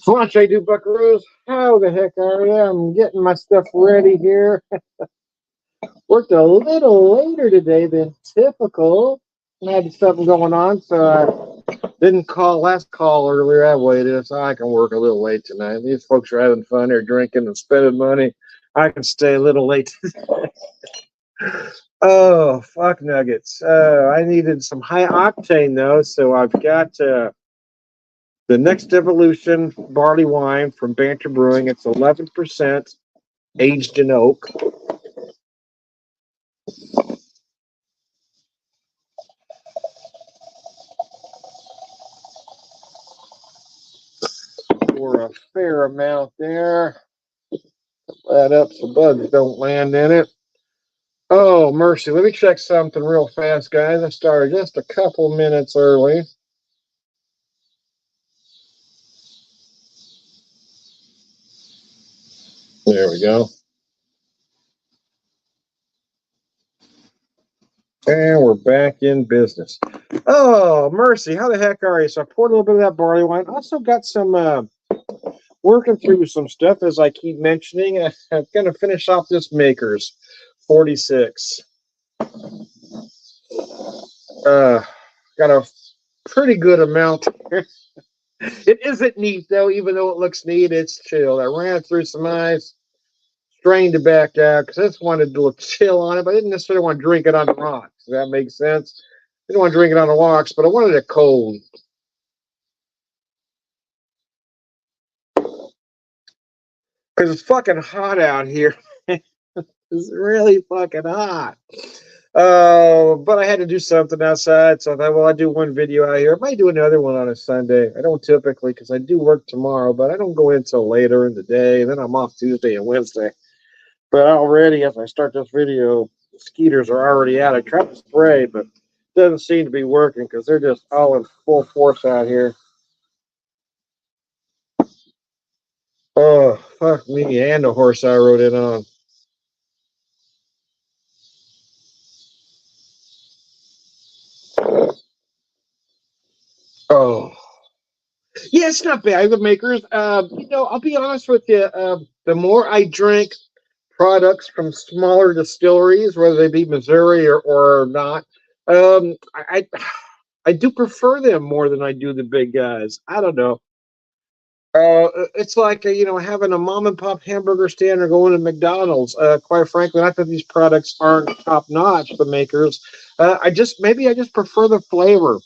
Lunch I do, Buckaroos. How the heck are you? I'm getting my stuff ready here. Worked a little later today than typical. I had something going on, so I didn't call last call earlier. I waited, so I can work a little late tonight. These folks are having fun. They're drinking and spending money. I can stay a little late. Oh, fuck nuggets. I needed some high octane, though, so I've got the Next Evolution barley wine from Banter Brewing. It's 11% aged in oak. For a fair amount there. That up so bugs don't land in it. Oh, mercy. Let me check something real fast, guys. I started just a couple minutes early. There we go. And we're back in business. Oh, mercy. How the heck are you? So I poured a little bit of that barley wine. Also got some working through some stuff, as I keep mentioning. I'm going to finish off this Makers 46. Got a pretty good amount here. It isn't neat, though, even though it looks neat. It's chilled. I ran it through some ice, strained it back out, because I just wanted to look chill on it, but I didn't necessarily want to drink it on the rocks. Does that make sense? I didn't want to drink it on the rocks, but I wanted it cold. Because it's fucking hot out here. It's really fucking hot. But I had to do something outside, so I thought, well, I'll do one video out here. I might do another one on a Sunday. I don't typically, because I do work tomorrow, but I don't go in until later in the day, and then I'm off Tuesday and Wednesday. But already, as I start this video, mosquitoes are already out. I tried to spray, but it doesn't seem to be working because they're just all in full force out here. Oh, fuck me, and the horse I rode in on. Oh. Yeah, it's not bad. The Makers, I'll be honest with you. The more I drink products from smaller distilleries, whether they be Missouri or not, I do prefer them more than I do the big guys. I don't know. It's like having a mom and pop hamburger stand or going to McDonald's. Quite frankly, not that these products aren't top notch, the Makers. I just prefer the flavor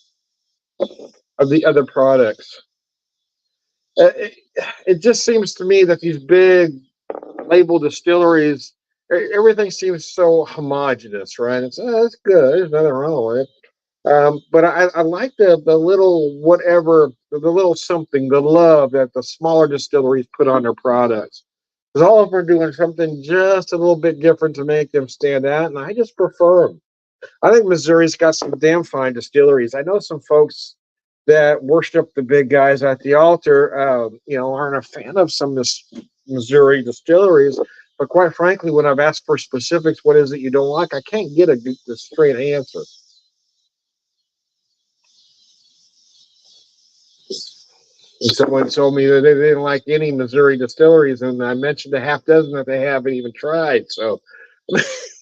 of the other products. It, it just seems to me that these big label distilleries, everything seems so homogenous, right? It's good. There's nothing wrong with it. But I like the little whatever, the little something, the love that the smaller distilleries put on their products. Because all of them are doing something just a little bit different to make them stand out, and I just prefer them. I think Missouri's got some damn fine distilleries. I know some folks that worship the big guys at the altar, aren't a fan of some Missouri distilleries. But quite frankly, when I've asked for specifics, what is it you don't like? I can't get a straight answer. And someone told me that they didn't like any Missouri distilleries, and I mentioned a half dozen that they haven't even tried. So,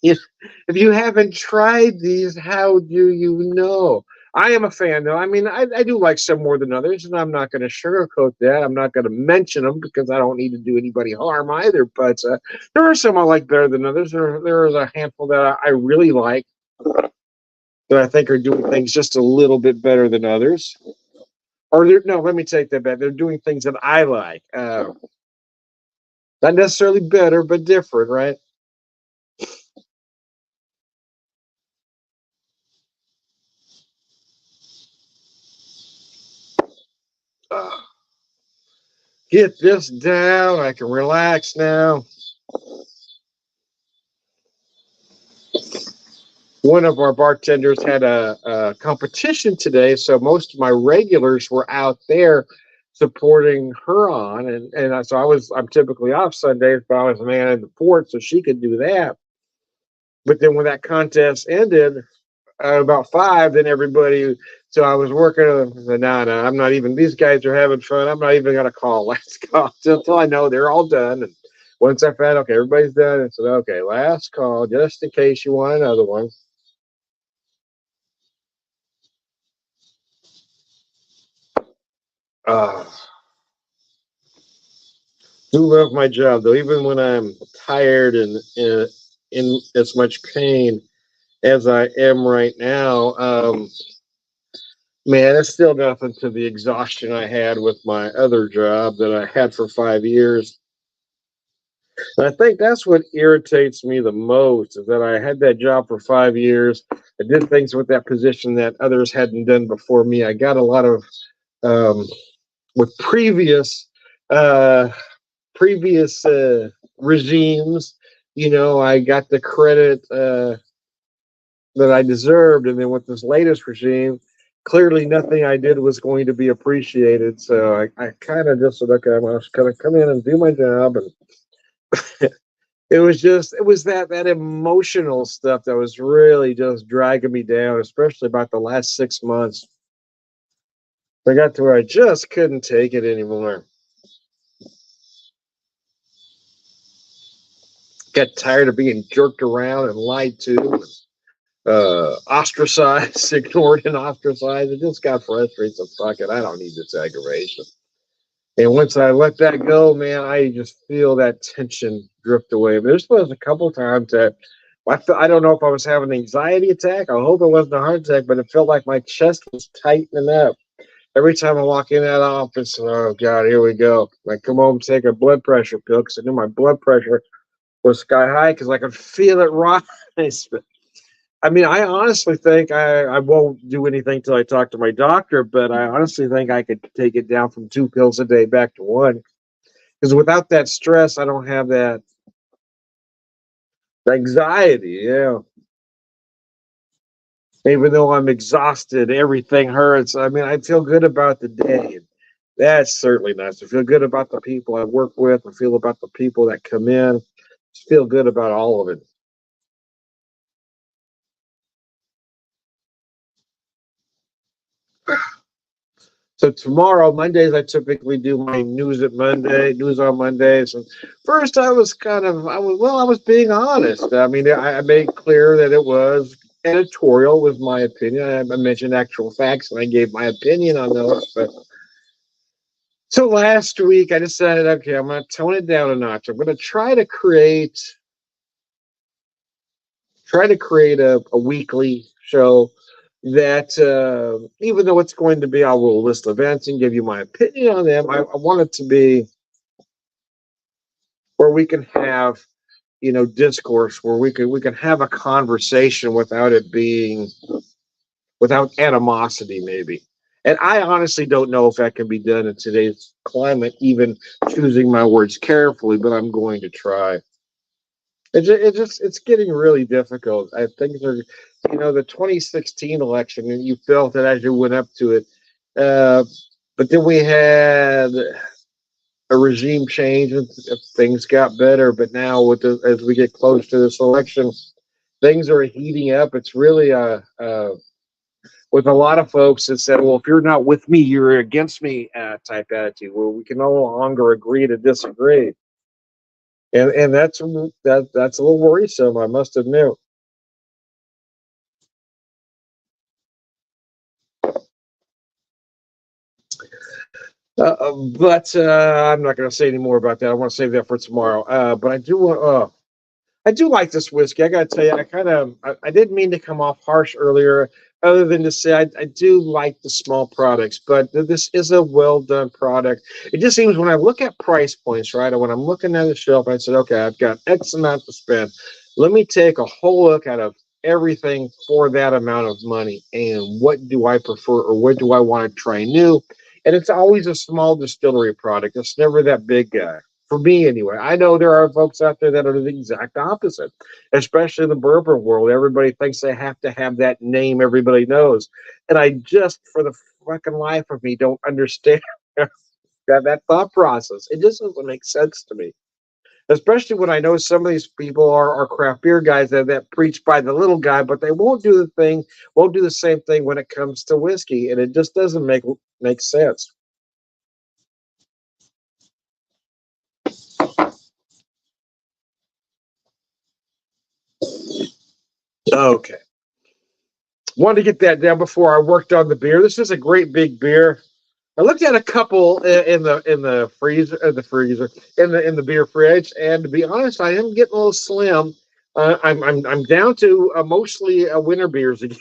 if you haven't tried these, how do you know? I am a fan, though. I mean, I do like some more than others, and I'm not going to sugarcoat that. I'm not going to mention them because I don't need to do anybody harm either. But there are some I like better than others. There is a handful that I really like that I think are doing things just a little bit better than others. Or no, let me take that back. They're doing things that I like. Not necessarily better, but different, right? Get this down. I can relax now. One of our bartenders had a competition today, so most of my regulars were out there supporting her on, and so I'm typically off Sundays, but I was manning the fort, so she could do that. But then when that contest ended, about 5, then everybody So I was working on the no, I'm not even. These guys are having fun. I'm not even gonna call last call until I know they're all done. And once I found okay, everybody's done, I said okay, last call just in case you want another one. Uh, do love my job though, even when I'm tired and in as much pain as I am right now. Man, it's still nothing to the exhaustion I had with my other job that I had for 5 years. And I think that's what irritates me the most is that I had that job for 5 years. I did things with that position that others hadn't done before me. I got a lot of um, with uh, previous regimes. You know, I got the credit that I deserved, and then with this latest regime, clearly nothing I did was going to be appreciated. So I kind of just said, okay, I'm just going to come in and do my job, and it was that emotional stuff that was really just dragging me down, especially about the last 6 months. I got to where I just couldn't take it anymore. Got tired of being jerked around and lied to, ostracized, ignored, and ostracized. It just got frustrating. So fuck it, I don't need this aggravation. And once I let that go, man, I just feel that tension drift away. There's was a couple of times that I don't know if I was having an anxiety attack. I hope it wasn't a heart attack, but it felt like my chest was tightening up. Every time I walk in that office, oh God, here we go. I come home, take a blood pressure pill because I knew my blood pressure was sky high because I could feel it rise. I mean, I honestly think I won't do anything till I talk to my doctor, but I honestly think I could take it down from 2 pills a day back to one. Because without that stress, I don't have that anxiety. Yeah. Even though I'm exhausted, everything hurts. I mean, I feel good about the day. That's certainly nice. I feel good about the people I work with. I feel about the people that come in. Just feel good about all of it. So tomorrow, Mondays, I typically do my news on Mondays. And first, I was being honest. I mean, I made clear that it was editorial, was my opinion. I mentioned actual facts, and I gave my opinion on those. But so last week, I decided, okay, I'm going to tone it down a notch. I'm going to try to create a weekly show that even though it's going to be, I will list events and give you my opinion on them. I want it to be where we can have discourse, where we can have a conversation without it being without animosity, maybe. And I honestly don't know if that can be done in today's climate, even choosing my words carefully, but I'm going to try. It's getting really difficult. I think the 2016 election, and you felt it as you went up to it. Uh, but then we had a regime change and things got better. But now, as we get close to this election, things are heating up. It's really with a lot of folks that said, "Well, if you're not with me, you're against me," type attitude, where we can no longer agree to disagree. And that's a little worrisome, I must admit. But I'm not going to say any more about that. I want to save that for tomorrow. But I do like this whiskey. I got to tell you, I didn't mean to come off harsh earlier, other than to say I do like the small products, but this is a well done product. It just seems when I look at price points, right, and when I'm looking at the shelf, I said, okay, I've got X amount to spend. Let me take a whole look at everything for that amount of money, and what do I prefer, or what do I want to try new? And it's always a small distillery product. It's never that big guy for me anyway. I know there are folks out there that are the exact opposite, especially in the bourbon world. Everybody thinks they have to have that name everybody knows. And I just, for the fucking life of me, don't understand that thought process. It just doesn't make sense to me. Especially when I know some of these people are craft beer guys that preach by the little guy, but they won't do the same thing when it comes to whiskey, and it just doesn't make sense. Okay, wanted to get that down before I worked on the beer. This is a great big beer. I looked at a couple in the freezer, in the beer fridge, and to be honest, I am getting a little slim. I'm down to mostly winter beers again.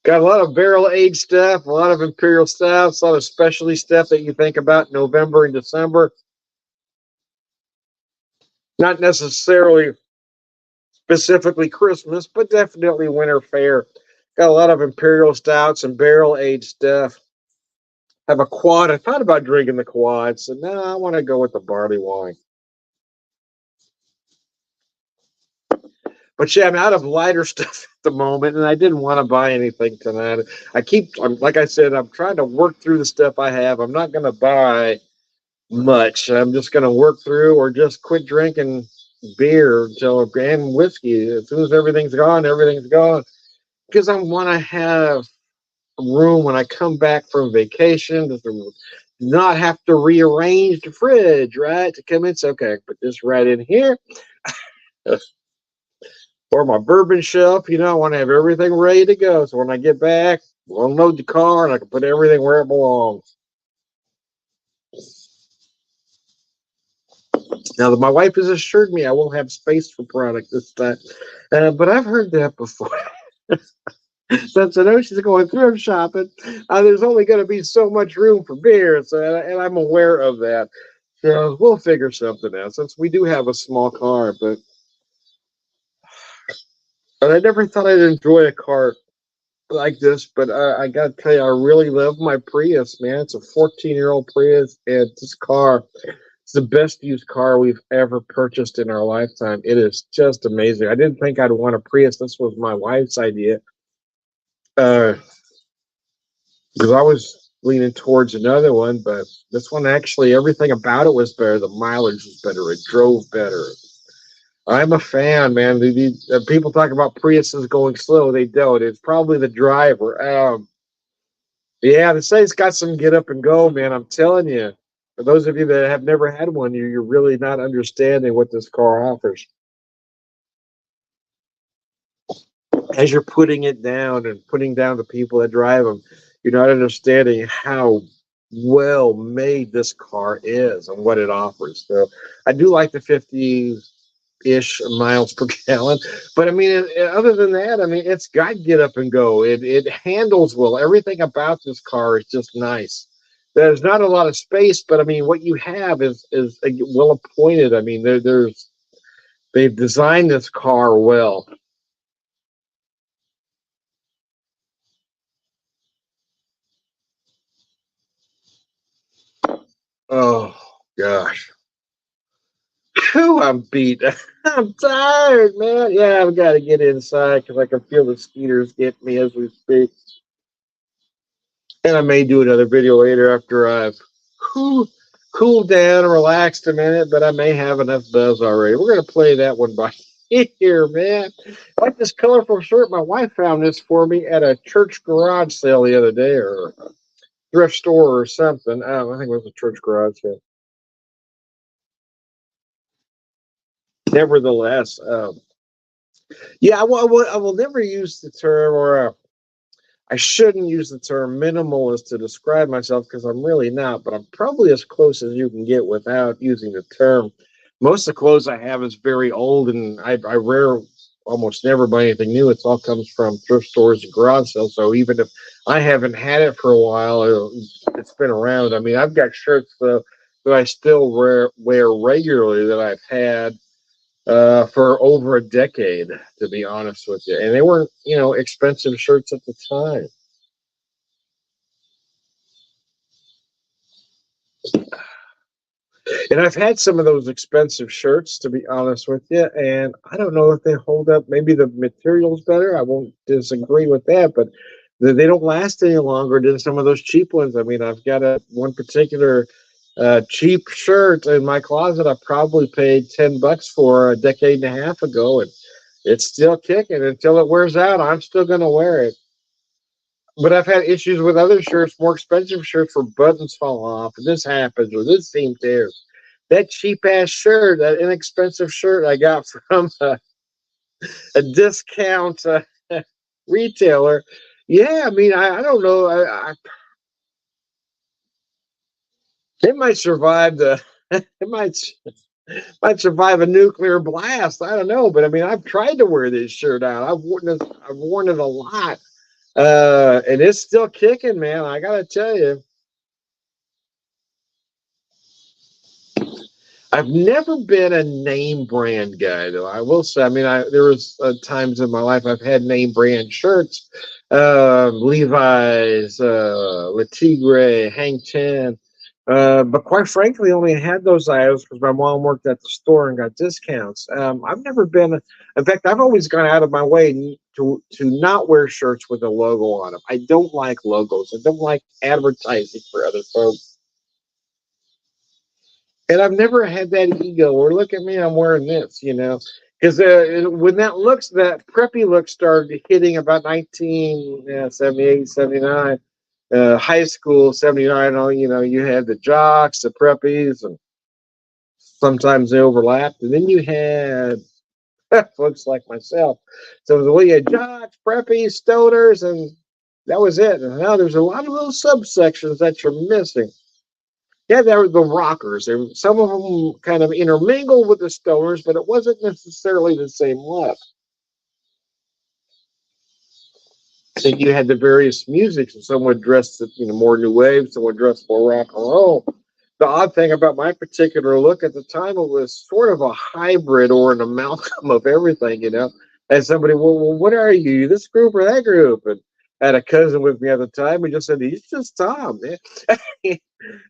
Got a lot of barrel aged stuff, a lot of imperial stuff, a lot of specialty stuff that you think about November and December. Not necessarily specifically Christmas, but definitely winter fare. Got a lot of imperial stouts and barrel aged stuff. Have a quad. I thought about drinking the quad, so no, I want to go with the barley wine. But yeah, I'm out of lighter stuff at the moment, and I didn't want to buy anything tonight. Like I said, I'm trying to work through the stuff I have. I'm not going to buy much. I'm just going to work through or just quit drinking beer and whiskey. As soon as everything's gone, everything's gone. Because I want to have room when I come back from vacation to not have to rearrange the fridge, right? To come in, say, okay, put this right in here. Or my bourbon shelf, I want to have everything ready to go. So when I get back, we'll unload the car and I can put everything where it belongs. Now, my wife has assured me I won't have space for product this time, but I've heard that before. Since I know she's going thrift shopping, there's only going to be so much room for beer, and I'm aware of that. So we'll figure something out. Since we do have a small car, but I never thought I'd enjoy a car like this. But I got to tell you, I really love my Prius, man. It's a 14-year-old Prius, and this car. It's the best used car we've ever purchased in our lifetime. It is just amazing. I didn't think I'd want a Prius. This was my wife's idea. Because I was leaning towards another one, but this one actually, everything about it was better. The mileage was better. It drove better. I'm a fan, man. People talk about Priuses going slow. They don't. It's probably the driver. Yeah, the thing's got some get up and go, man. I'm telling you. For those of you that have never had one, you're really not understanding what this car offers. As you're putting it down and putting down the people that drive them, you're not understanding how well made this car is and what it offers. So I do like the 50-ish miles per gallon, but I mean, other than that, I mean, it's got get up and go. It handles well. Everything about this car is just nice. There's not a lot of space, but I mean, what you have is well appointed. I mean, they've designed this car well. Oh gosh. Whew, I'm beat. I'm tired, man. Yeah, I've got to get inside because I can feel the skeeters get me as we speak. And I may do another video later after I've cooled down and relaxed a minute, but I may have enough buzz already. We're going to play that one by here, man. I like this colorful shirt. My wife found this for me at a church garage sale the other day, or a thrift store or something. I think it was a church garage sale. Nevertheless, yeah, I will never use the term, or I shouldn't use the term minimalist to describe myself because I'm really not, but I'm probably as close as you can get without using the term. Most of the clothes I have is very old, and I almost never buy anything new. It all comes from thrift stores and garage sales. So even if I haven't had it for a while, it's been around. I mean, I've got shirts that I still wear regularly that I've had for over a decade, to be honest with you. And they weren't, expensive shirts at the time. And I've had some of those expensive shirts, to be honest with you. And I don't know if they hold up. Maybe the material's better. I won't disagree with that, but they don't last any longer than some of those cheap ones. I mean, I've got one particular Cheap shirt in my closet I probably paid $10 for a decade and a half ago, and it's still kicking until it wears out. I'm still gonna wear it. But I've had issues with other shirts, more expensive shirts, where buttons fall off, and this happens, or this seam tears. That cheap ass shirt, that inexpensive shirt I got from a discount retailer. Yeah, I mean, I don't know. It might survive the. It might survive a nuclear blast. I don't know, but I mean, I've tried to wear this shirt out. I've worn it a lot, and it's still kicking, man. I gotta tell you. I've never been a name brand guy, though. I will say, I mean, there was times in my life I've had name brand shirts, Levi's, Le Tigre, Hang Ten, but quite frankly, only had those items because my mom worked at the store and got discounts. I've never been, in fact, I've always gone out of my way to not wear shirts with a logo on them. I don't like logos. I don't like advertising for other folks. And I've never had that ego or look at me, I'm wearing this, because when that preppy look started hitting about 1978, 79, high school, 79, you had the jocks, the preppies, and sometimes they overlapped. And then you had folks like myself. So you had jocks, preppies, stoners, and that was it. And now there's a lot of little subsections that you're missing. Yeah, they were the rockers. Some of them kind of intermingled with the stoners, but it wasn't necessarily the same look. And you had the various musics, and some would dress more new wave, some would dress more rock and roll. The odd thing about my particular look at the time, it was sort of a hybrid or an amalgam of everything. And somebody, well, what are you, this group or that group? And I had a cousin with me at the time. He just said, he's just Tom, man.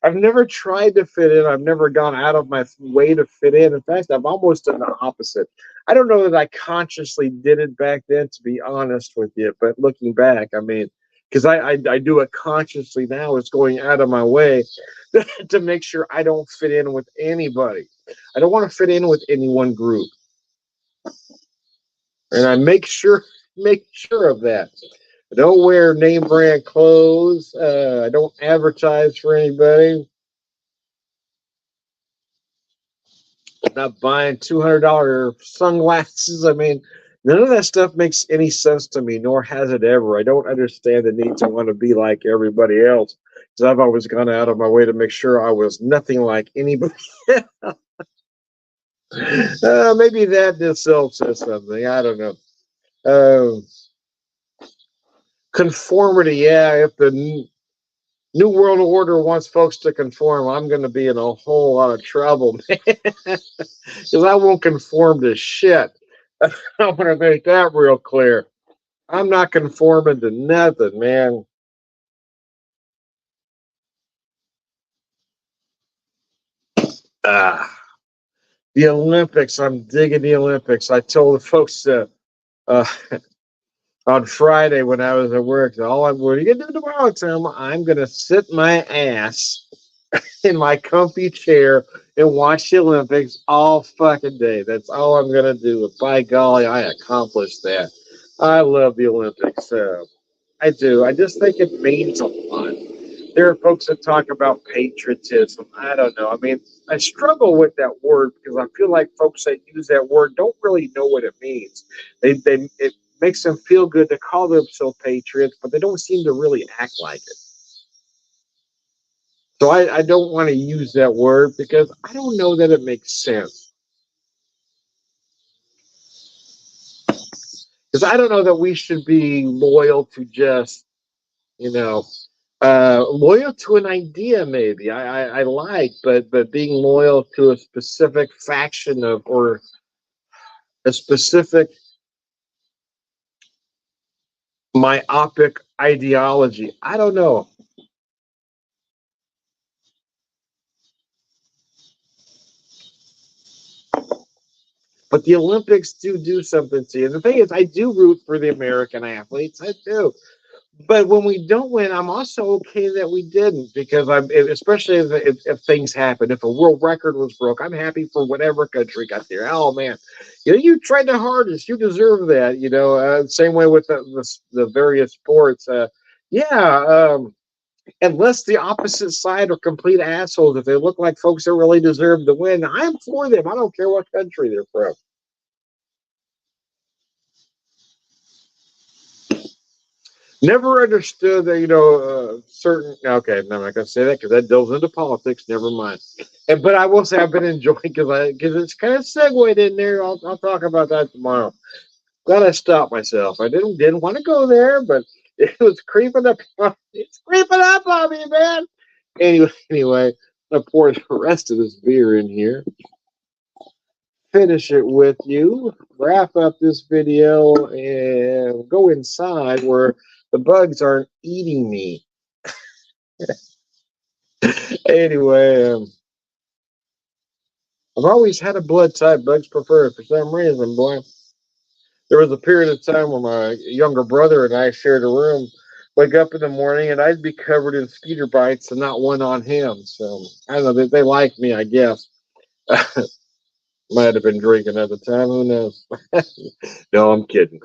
I've never tried to fit in. I've never gone out of my way to fit in. In fact, I've almost done the opposite. I don't know that I consciously did it back then, to be honest with you. But looking back, I mean, because I do it consciously now, it's going out of my way to make sure I don't fit in with anybody. I don't want to fit in with any one group, and I make sure of that. I don't wear name brand clothes. I don't advertise for anybody. I'm not buying $200 sunglasses. I mean, none of that stuff makes any sense to me, nor has it ever. I don't understand the need to want to be like everybody else, because I've always gone out of my way to make sure I was nothing like anybody. Maybe that in itself says something. I don't know. Um, Conformity, yeah. If the New World Order wants folks to conform, I'm going to be in a whole lot of trouble, man, because I won't conform to shit. I want to make that real clear. I'm not conforming to nothing, man. Ah, the Olympics. I'm digging the Olympics. I told the folks uh, on Friday when I was at work, what are you gonna do tomorrow, Tim? I'm gonna sit my ass in my comfy chair and watch the Olympics all fucking day. That's all I'm gonna do. And by golly, I accomplished that. I love the Olympics. I do. I just think it means a lot. There are folks that talk about patriotism. I don't know. I mean, I struggle with that word because I feel like folks that use that word don't really know what it means. It makes them feel good to call themselves patriots, but they don't seem to really act like it. So I don't want to use that word because I don't know that it makes sense. Because I don't know that we should be loyal to just, you know, loyal to an idea. Maybe I like, but being loyal to a specific faction of or a specific myopic ideology. I don't know. But the Olympics do something to you. And the thing is, I do root for the American athletes. I do. But when we don't win, I'm also okay that we didn't because especially if things happen. If a world record was broke, I'm happy for whatever country got there. Oh man, you tried the hardest. You deserve that. Same way with the various sports. Yeah, unless the opposite side are complete assholes, if they look like folks that really deserve to win, I'm for them. I don't care what country they're from. Never understood that, certain. Okay, no, I'm not gonna say that because that delves into politics. Never mind. But I will say I've been enjoying because it's kind of segued in there. I'll talk about that tomorrow. Glad I stopped myself. I didn't want to go there, but it was creeping up. It's creeping up on me, man. Anyway, I poured the rest of this beer in here. Finish it with you. Wrap up this video and go inside where the bugs aren't eating me. Anyway, I've always had a blood type bugs prefer it for some reason, boy. There was a period of time when my younger brother and I shared a room. Wake up in the morning and I'd be covered in skeeter bites and not one on him. So I don't know. They like me, I guess. Might have been drinking at the time. Who knows? No, I'm kidding.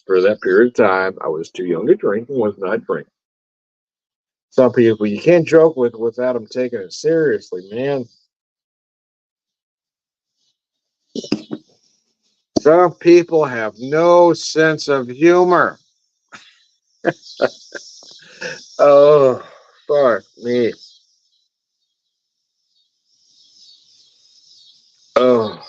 For that period of time, I was too young to drink and was not drinking. Some people you can't joke with without them taking it seriously, man. Some people have no sense of humor. Oh, fuck me. Oh.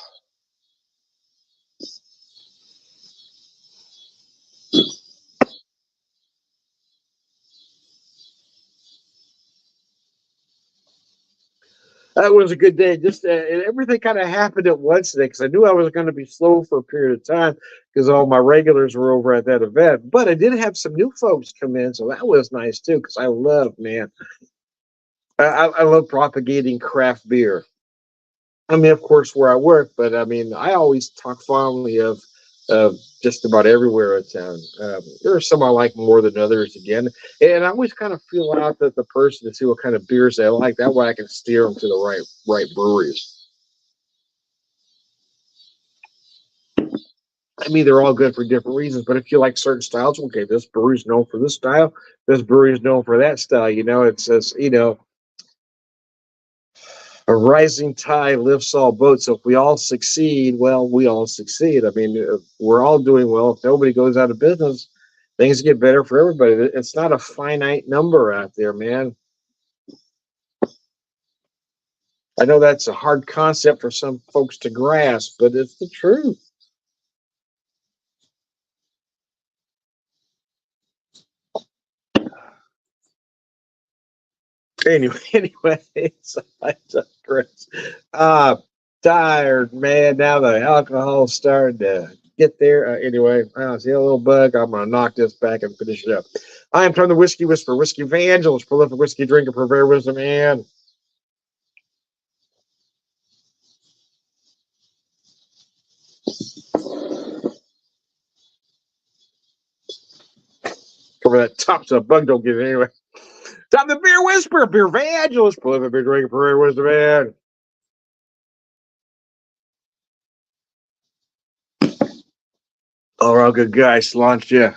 That was a good day. Just everything kind of happened at once today because I knew I was going to be slow for a period of time because all my regulars were over at that event. But I did have some new folks come in, so that was nice too. Because I love, man, I love propagating craft beer. I mean, of course, where I work, but I mean, I always talk fondly of just about everywhere in town. There are some I like more than others again, and I always kind of feel out that the person to see what kind of beers they like. That way, I can steer them to the right breweries. I mean, they're all good for different reasons, but if you like certain styles, okay, this brewery's known for this style, this brewery's known for that style. It says, a rising tide lifts all boats. So if we all succeed, well, we all succeed. I mean, if we're all doing well. If nobody goes out of business, things get better for everybody. It's not a finite number out there, man. I know that's a hard concept for some folks to grasp, but it's the truth. Anyways, I digress. Tired, man. Now the alcohol's starting to get there. Anyway, I see a little bug. I'm gonna knock this back and finish it up. I am Tom the Whiskey Whisperer, Whiskey Evangelist, prolific whiskey drinker, purveyor of wisdom, and cover that top so a bug don't get it anyway. Tom the Beer Whisperer, Beer Evangelist, prolific beer drinker, purveyor of wisdom, and all right, good guys, launched you.